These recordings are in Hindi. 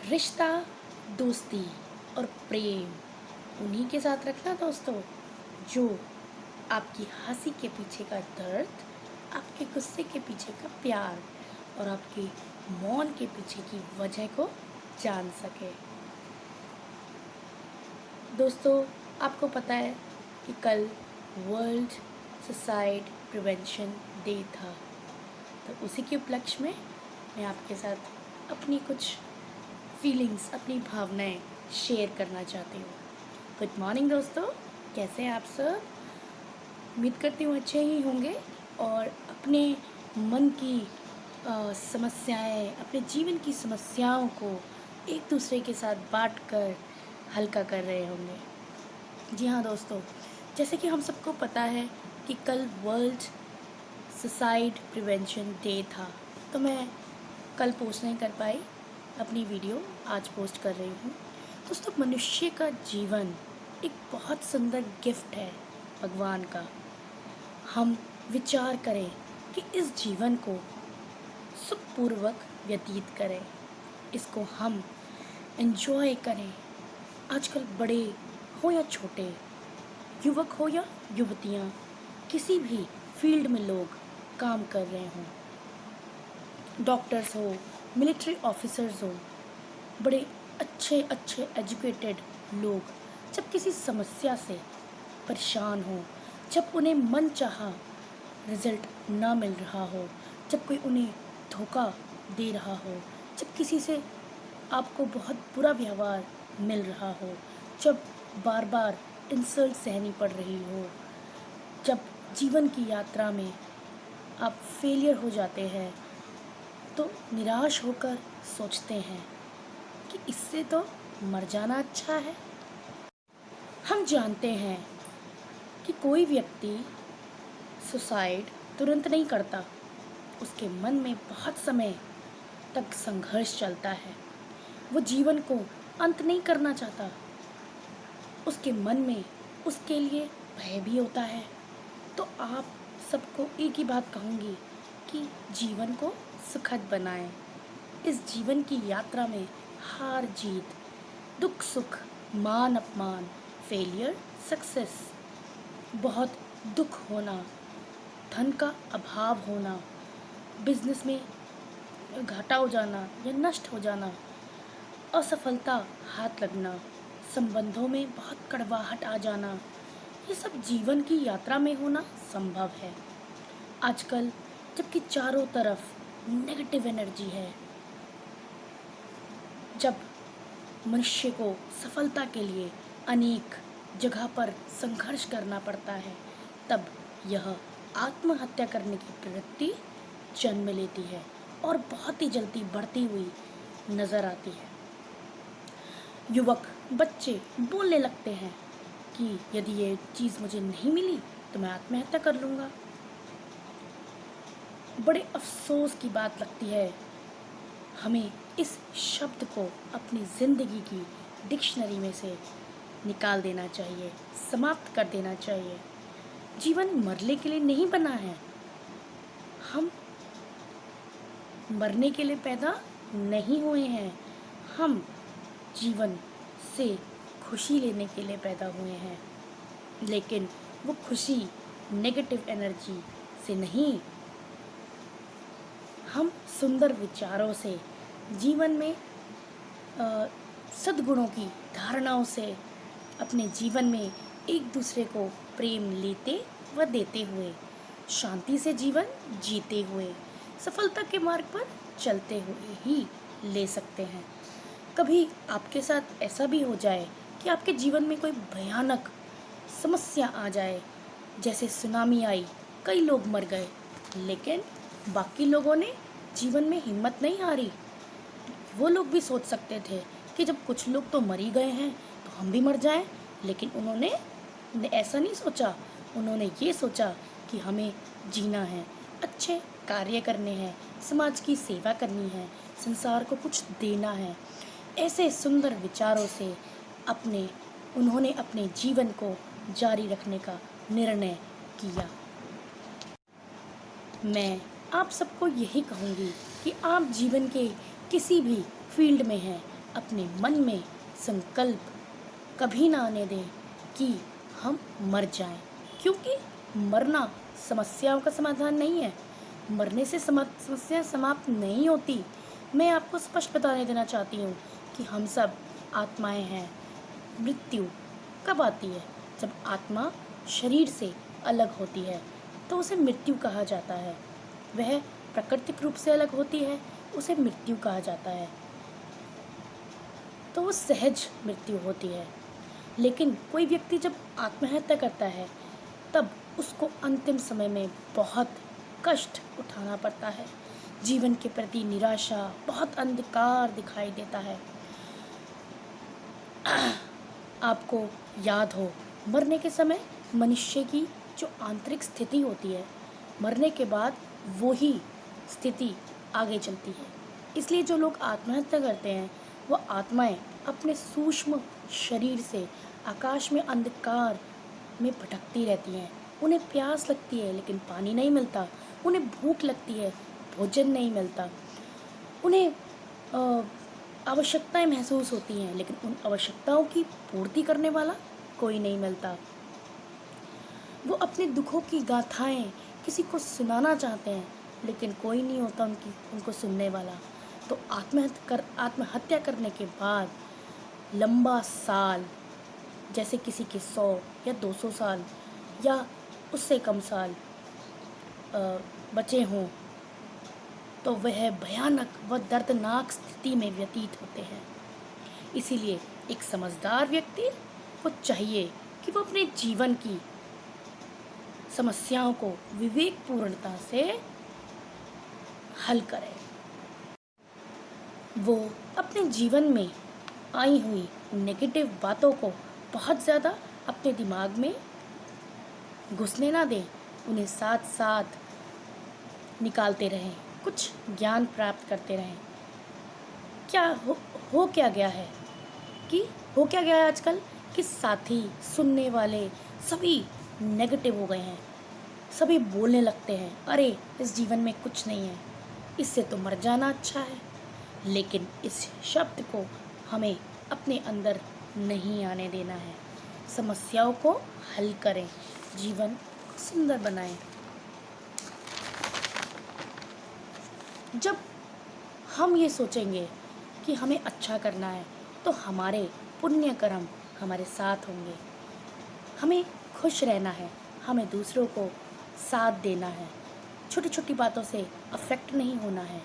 रिश्ता, दोस्ती और प्रेम उन्हीं के साथ रखना दोस्तों, जो आपकी हंसी के पीछे का दर्द, आपके गुस्से के पीछे का प्यार और आपके मौन के पीछे की वजह को जान सके। दोस्तों, आपको पता है कि कल वर्ल्ड सुसाइड प्रिवेंशन डे था, तो उसी के उपलक्ष्य में मैं आपके साथ अपनी कुछ फीलिंग्स, अपनी भावनाएं शेयर करना चाहती हूँ। गुड मॉर्निंग दोस्तों, कैसे हैं आप सब? उम्मीद करती हूँ अच्छे ही होंगे और अपने मन की समस्याएं, अपने जीवन की समस्याओं को एक दूसरे के साथ बांट कर हल्का कर रहे होंगे। जी हाँ दोस्तों, जैसे कि हम सबको पता है कि कल वर्ल्ड सुसाइड प्रिवेंशन डे था, तो मैं कल पोस्ट नहीं कर पाई, अपनी वीडियो आज पोस्ट कर रही हूँ। दोस्तों, मनुष्य का जीवन एक बहुत सुंदर गिफ्ट है भगवान का। हम विचार करें कि इस जीवन को सुखपूर्वक व्यतीत करें, इसको हम एंजॉय करें। आजकल बड़े हो या छोटे, युवक हो या युवतियाँ, किसी भी फील्ड में लोग काम कर रहे हों, डॉक्टर्स हो, मिलिट्री ऑफिसर्स हो, बड़े अच्छे अच्छे एजुकेटेड लोग जब किसी समस्या से परेशान हो, जब उन्हें मनचाहा रिजल्ट ना मिल रहा हो, जब कोई उन्हें धोखा दे रहा हो, जब किसी से आपको बहुत बुरा व्यवहार मिल रहा हो, जब बार बार इंसल्ट सहनी पड़ रही हो, जब जीवन की यात्रा में आप फेलियर हो जाते हैं, तो निराश होकर सोचते हैं कि इससे तो मर जाना अच्छा है। हम जानते हैं कि कोई व्यक्ति सुसाइड तुरंत नहीं करता, उसके मन में बहुत समय तक संघर्ष चलता है। वो जीवन को अंत नहीं करना चाहता, उसके मन में उसके लिए भय भी होता है। तो आप सबको एक ही बात कहूँगी कि जीवन को सुखद बनाएं। इस जीवन की यात्रा में हार जीत, दुख सुख, मान अपमान, फेलियर सक्सेस, बहुत दुख होना, धन का अभाव होना, बिजनेस में घाटा हो जाना या नष्ट हो जाना, असफलता हाथ लगना, संबंधों में बहुत कड़वाहट आ जाना, ये सब जीवन की यात्रा में होना संभव है। आजकल जबकि चारों तरफ नेगेटिव एनर्जी है, जब मनुष्य को सफलता के लिए अनेक जगह पर संघर्ष करना पड़ता है, तब यह आत्महत्या करने की प्रवृत्ति जन्म लेती है और बहुत ही जल्दी बढ़ती हुई नज़र आती है। युवक बच्चे बोलने लगते हैं कि यदि ये चीज़ मुझे नहीं मिली तो मैं आत्महत्या कर लूँगा। बड़े अफसोस की बात लगती है, हमें इस शब्द को अपनी ज़िंदगी की डिक्शनरी में से निकाल देना चाहिए, समाप्त कर देना चाहिए। जीवन मरने के लिए नहीं बना है, हम मरने के लिए पैदा नहीं हुए हैं, हम जीवन से खुशी लेने के लिए पैदा हुए हैं। लेकिन वो खुशी नेगेटिव एनर्जी से नहीं, हम सुंदर विचारों से, जीवन में सद्गुणों की धारणाओं से, अपने जीवन में एक दूसरे को प्रेम लेते व देते हुए, शांति से जीवन जीते हुए, सफलता के मार्ग पर चलते हुए ही ले सकते हैं। कभी आपके साथ ऐसा भी हो जाए कि आपके जीवन में कोई भयानक समस्या आ जाए, जैसे सुनामी आई, कई लोग मर गए, लेकिन बाकी लोगों ने जीवन में हिम्मत नहीं हारी। वो लोग भी सोच सकते थे कि जब कुछ लोग तो मर ही गए हैं तो हम भी मर जाएं, लेकिन उन्होंने ऐसा नहीं सोचा। उन्होंने ये सोचा कि हमें जीना है, अच्छे कार्य करने हैं, समाज की सेवा करनी है, संसार को कुछ देना है। ऐसे सुंदर विचारों से उन्होंने अपने जीवन को जारी रखने का निर्णय किया। मैं आप सबको यही कहूँगी कि आप जीवन के किसी भी फील्ड में हैं, अपने मन में संकल्प कभी ना आने दें कि हम मर जाएं, क्योंकि मरना समस्याओं का समाधान नहीं है। मरने से समस्या समाप्त नहीं होती। मैं आपको स्पष्ट बताने देना चाहती हूँ कि हम सब आत्माएं हैं। मृत्यु कब आती है? जब आत्मा शरीर से अलग होती है तो उसे मृत्यु कहा जाता है। वह प्राकृतिक रूप से अलग होती है, उसे मृत्यु कहा जाता है। तो वो सहज मृत्यु होती है। लेकिन कोई व्यक्ति जब आत्महत्या करता है तब उसको अंतिम समय में बहुत कष्ट उठाना पड़ता है। जीवन के प्रति निराशा, बहुत अंधकार दिखाई देता है। आपको याद हो, मरने के समय मनुष्य की जो आंतरिक स्थिति होती है, मरने के बाद वो ही स्थिति आगे चलती है। इसलिए जो लोग आत्महत्या करते हैं वो आत्माएं अपने सूक्ष्म शरीर से आकाश में अंधकार में भटकती रहती हैं। उन्हें प्यास लगती है लेकिन पानी नहीं मिलता, उन्हें भूख लगती है, भोजन नहीं मिलता, उन्हें आवश्यकताएं महसूस होती हैं लेकिन उन आवश्यकताओं की पूर्ति करने वाला कोई नहीं मिलता। वो अपने दुखों की गाथाएं किसी को सुनाना चाहते हैं लेकिन कोई नहीं होता उनको सुनने वाला। तो आत्महत्या करने के बाद लंबा साल, जैसे किसी के 100 या 200 साल या उससे कम साल बचे हों, तो वह भयानक व दर्दनाक स्थिति में व्यतीत होते हैं। इसीलिए एक समझदार व्यक्ति को चाहिए कि वो अपने जीवन की समस्याओं को विवेकपूर्णता से हल करे। वो अपने जीवन में आई हुई नेगेटिव बातों को बहुत ज़्यादा अपने दिमाग में घुसने ना दें, उन्हें साथ साथ निकालते रहें, कुछ ज्ञान प्राप्त करते रहें। क्या हो क्या गया है हो क्या गया है आजकल कि साथी, सुनने वाले सभी नेगेटिव हो गए हैं। सभी बोलने लगते हैं, अरे इस जीवन में कुछ नहीं है, इससे तो मर जाना अच्छा है। लेकिन इस शब्द को हमें अपने अंदर नहीं आने देना है। समस्याओं को हल करें, जीवन को सुंदर बनाएं। जब हम ये सोचेंगे कि हमें अच्छा करना है तो हमारे पुण्य कर्म हमारे साथ होंगे। हमें खुश रहना है, हमें दूसरों को साथ देना है, छोटी छोटी बातों से अफेक्ट नहीं होना है।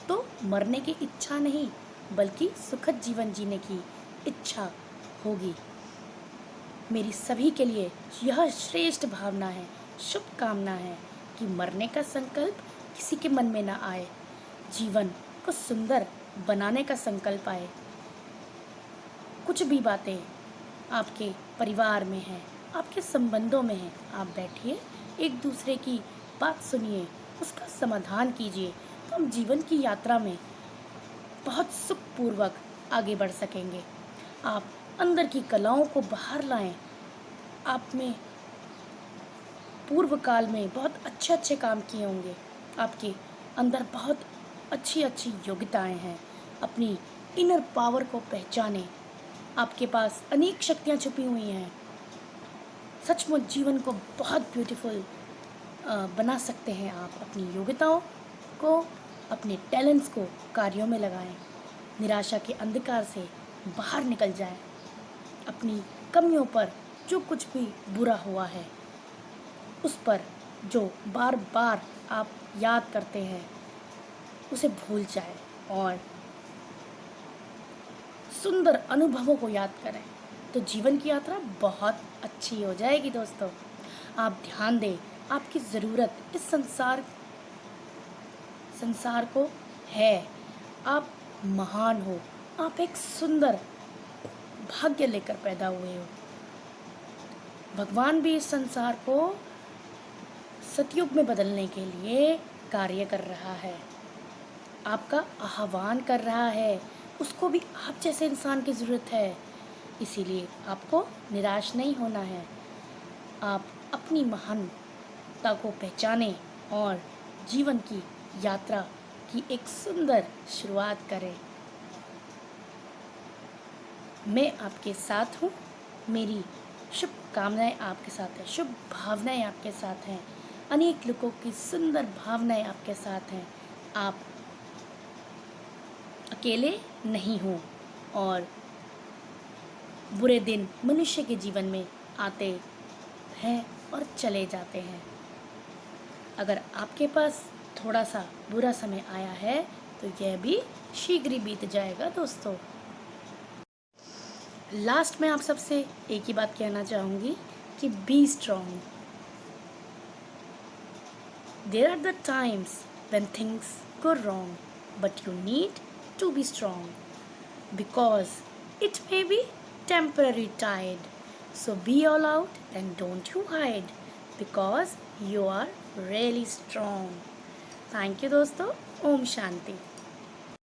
तो मरने की इच्छा नहीं बल्कि सुखद जीवन जीने की इच्छा होगी। मेरी सभी के लिए यह श्रेष्ठ भावना है, शुभकामना है कि मरने का संकल्प किसी के मन में ना आए, जीवन को सुंदर बनाने का संकल्प आए। कुछ भी बातें आपके परिवार में हैं, आपके संबंधों में हैं, आप बैठिए, एक दूसरे की बात सुनिए, उसका समाधान कीजिए, तो हम जीवन की यात्रा में बहुत सुखपूर्वक आगे बढ़ सकेंगे। आप अंदर की कलाओं को बाहर लाएं। आप में पूर्व काल में बहुत अच्छे अच्छे काम किए होंगे, आपके अंदर बहुत अच्छी अच्छी योग्यताएं हैं। अपनी इनर पावर को पहचानें, आपके पास अनेक शक्तियां छुपी हुई हैं। सचमुच जीवन को बहुत ब्यूटीफुल बना सकते हैं आप। अपनी योग्यताओं को, अपने टैलेंट्स को कार्यों में लगाएं। निराशा के अंधकार से बाहर निकल जाएं। अपनी कमियों पर, जो कुछ भी बुरा हुआ है उस पर जो बार बार आप याद करते हैं उसे भूल जाएं और सुंदर अनुभवों को याद करें, तो जीवन की यात्रा बहुत अच्छी हो जाएगी। दोस्तों, आप ध्यान दें, आपकी ज़रूरत इस संसार को है। आप महान हो, आप एक सुंदर भाग्य लेकर पैदा हुए हो। भगवान भी इस संसार को सतयुग में बदलने के लिए कार्य कर रहा है, आपका आह्वान कर रहा है। उसको भी आप जैसे इंसान की ज़रूरत है, इसीलिए आपको निराश नहीं होना है। आप अपनी महानता को पहचानें और जीवन की यात्रा की एक सुंदर शुरुआत करें। मैं आपके साथ हूँ। मेरी शुभकामनाएँ आपके साथ हैं, शुभ भावनाएँ आपके साथ हैं, अनेक लोगों की सुंदर भावनाएँ आपके साथ हैं। आप अकेले नहीं हो और बुरे दिन मनुष्य के जीवन में आते हैं और चले जाते हैं। अगर आपके पास थोड़ा सा बुरा समय आया है तो यह भी शीघ्र ही बीत जाएगा दोस्तों। लास्ट में आप सबसे एक ही बात कहना चाहूँगी कि be strong. There are the times when things go wrong but you need to be strong because it may be temporary tired. So be all out and don't you hide because you are really strong. Thank you दोस्तों। ओम शांति।